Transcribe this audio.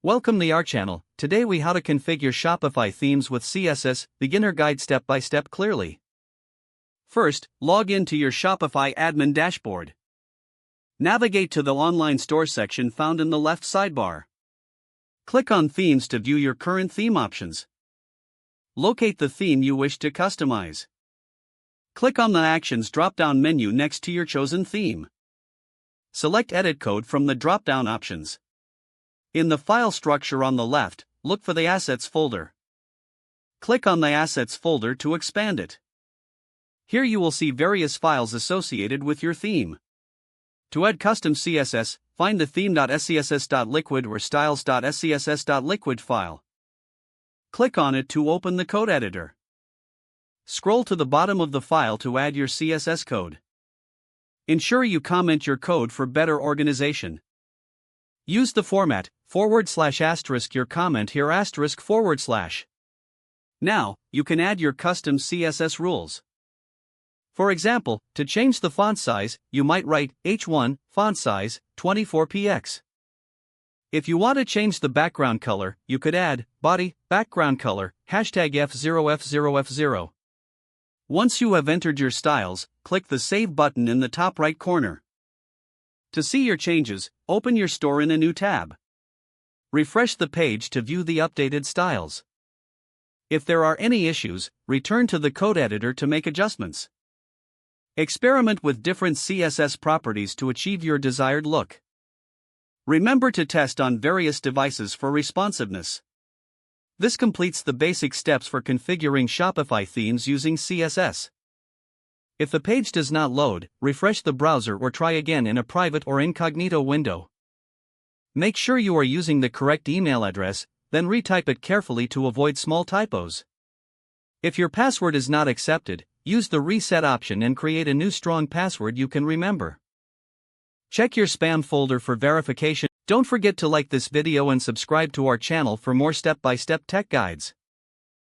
Welcome to our channel. Today we how to configure Shopify themes with CSS, beginner guide step by step clearly. First, log in to your Shopify admin dashboard. Navigate to the online store section found in the left sidebar. Click on themes to view your current theme options. Locate the theme you wish to customize. Click on the Actions drop-down menu next to your chosen theme. Select Edit Code from the drop-down options. In the file structure on the left, look for the Assets folder. Click on the Assets folder to expand it. Here you will see various files associated with your theme. To add custom CSS, find the theme.scss.liquid or styles.scss.liquid file. Click on it to open the code editor. Scroll to the bottom of the file to add your CSS code. Ensure you comment your code for better organization. Use the format /* your comment here */. Now, you can add your custom CSS rules. For example, to change the font size, you might write H1, font size, 24px. If you want to change the background color, you could add body, background color, #F0F0F0. Once you have entered your styles, click the Save button in the top right corner. To see your changes, open your store in a new tab. Refresh the page to view the updated styles. If there are any issues, return to the code editor to make adjustments. Experiment with different CSS properties to achieve your desired look. Remember to test on various devices for responsiveness. This completes the basic steps for configuring Shopify themes using CSS. If the page does not load, refresh the browser or try again in a private or incognito window. Make sure you are using the correct email address, then retype it carefully to avoid small typos. If your password is not accepted, use the reset option and create a new strong password you can remember. Check your spam folder for verification. Don't forget to like this video and subscribe to our channel for more step-by-step tech guides.